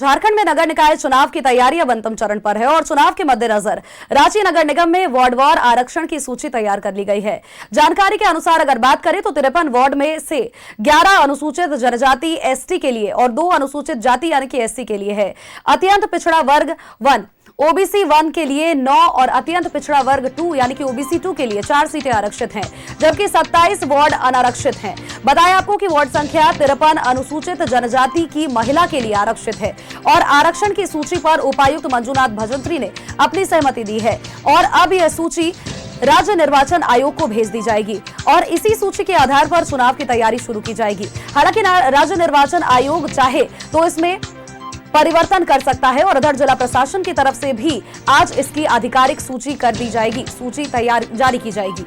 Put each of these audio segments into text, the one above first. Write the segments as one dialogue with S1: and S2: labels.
S1: झारखंड में नगर निकाय चुनाव की तैयारी अब अंतिम चरण पर है और चुनाव के मद्देनजर रांची नगर निगम में वार्डवार आरक्षण की सूची तैयार कर ली गई है। जानकारी के अनुसार अगर बात करें तो 53 वार्ड में से 11 अनुसूचित जनजाति एसटी के लिए और 2 अनुसूचित जाति यानी कि एससी के लिए है। अत्यंत पिछड़ा वर्ग 1 ओबीसी 1 के लिए 9 और अत्यंत पिछड़ा वर्ग 2 यानी कि ओबीसी 2 के लिए 4 सीटें आरक्षित हैं, जबकि 27 वार्ड अनारक्षित हैं। बताया आपको कि वार्ड संख्या 53 अनुसूचित जनजाति की महिला के लिए आरक्षित है और आरक्षण की सूची पर उपायुक्त मंजूनाथ भजंत्री ने अपनी सहमति दी है और अब यह सूची राज्य निर्वाचन आयोग को भेज दी जाएगी और इसी सूची के आधार पर चुनाव की तैयारी शुरू की जाएगी। हालांकि राज्य निर्वाचन आयोग चाहे तो इसमें परिवर्तन कर सकता है और उधर जिला प्रशासन की तरफ से भी आज इसकी आधिकारिक सूची कर दी जाएगी, सूची जारी की जाएगी।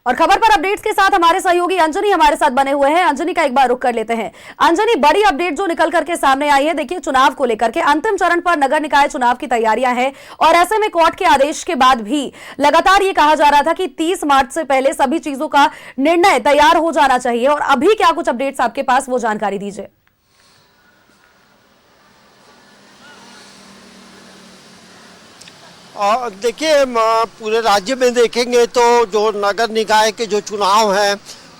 S1: और खबर पर अपडेट्स के साथ हमारे सहयोगी अंजनी हमारे साथ बने हुए हैं। अंजनी का एक बार रुख कर लेते हैं। अंजनी, बड़ी अपडेट जो निकल करके सामने आई है, देखिए चुनाव को लेकर के अंतिम चरण पर नगर निकाय चुनाव की तैयारियां हैं और ऐसे में कोर्ट के आदेश के बाद भी लगातार ये कहा जा रहा था कि 30 मार्च से पहले सभी चीजों का निर्णय तैयार हो जाना चाहिए और अभी क्या कुछ अपडेट्स आपके पास, वो जानकारी दीजिए।
S2: देखिए, पूरे राज्य में देखेंगे तो जो नगर निकाय के जो चुनाव हैं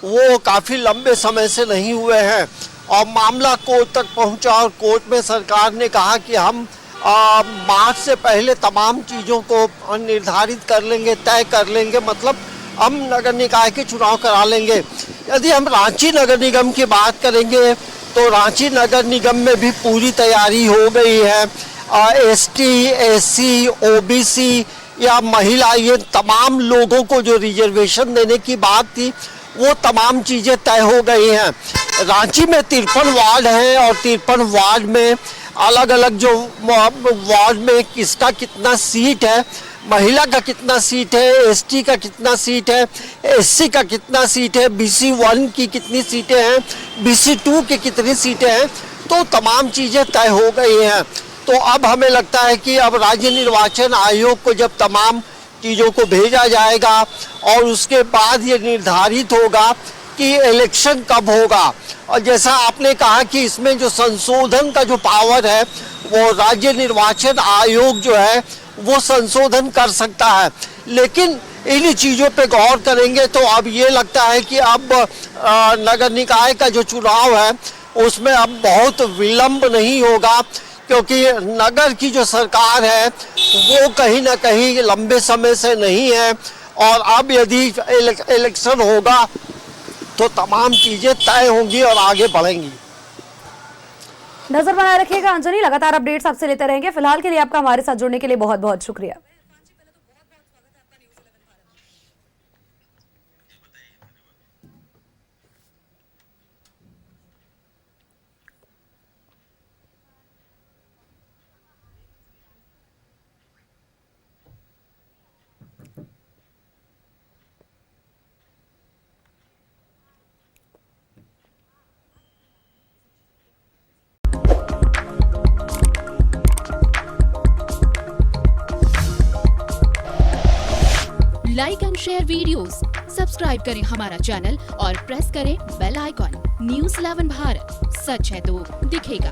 S2: वो काफ़ी लंबे समय से नहीं हुए हैं और मामला कोर्ट तक पहुंचा और कोर्ट में सरकार ने कहा कि हम मार्च से पहले तमाम चीज़ों को निर्धारित कर लेंगे, तय कर लेंगे, मतलब हम नगर निकाय के चुनाव करा लेंगे। यदि हम रांची नगर निगम की बात करेंगे तो रांची नगर निगम में भी पूरी तैयारी हो गई है। एसटी, एससी, ओबीसी या महिला, ये तमाम लोगों को जो रिजर्वेशन देने की बात थी वो तमाम चीज़ें तय हो गई हैं। रांची में 53 वार्ड हैं और 53 वार्ड में अलग अलग जो वार्ड में किसका कितना सीट है, महिला का कितना सीट है, एसटी का कितना सीट है, एससी का कितना सीट है, बीसी 1 की कितनी सीटें हैं, बीसी 2 की कितनी सीटें हैं, तो तमाम चीज़ें तय हो गई हैं। तो अब हमें लगता है कि अब राज्य निर्वाचन आयोग को जब तमाम चीज़ों को भेजा जाएगा और उसके बाद ये निर्धारित होगा कि इलेक्शन कब होगा। और जैसा आपने कहा कि इसमें जो संशोधन का जो पावर है वो राज्य निर्वाचन आयोग जो है वो संशोधन कर सकता है, लेकिन इन चीज़ों पे गौर करेंगे तो अब ये लगता है कि अब नगर निकाय का जो चुनाव है उसमें अब बहुत विलम्ब नहीं होगा, क्योंकि नगर की जो सरकार है वो कहीं ना कहीं लंबे समय से नहीं है और अब यदि इलेक्शन होगा तो तमाम चीज़ें तय होंगी और आगे बढ़ेंगी।
S1: नजर बनाए रखिएगा अंजनी, लगातार अपडेट्स आपसे लेते रहेंगे। फिलहाल के लिए आपका हमारे साथ जुड़ने के लिए बहुत बहुत शुक्रिया।
S3: Like and share videos, subscribe करें हमारा चैनल और प्रेस करें बेल आइकॉन। न्यूज़ 11 भारत, सच है तो दिखेगा।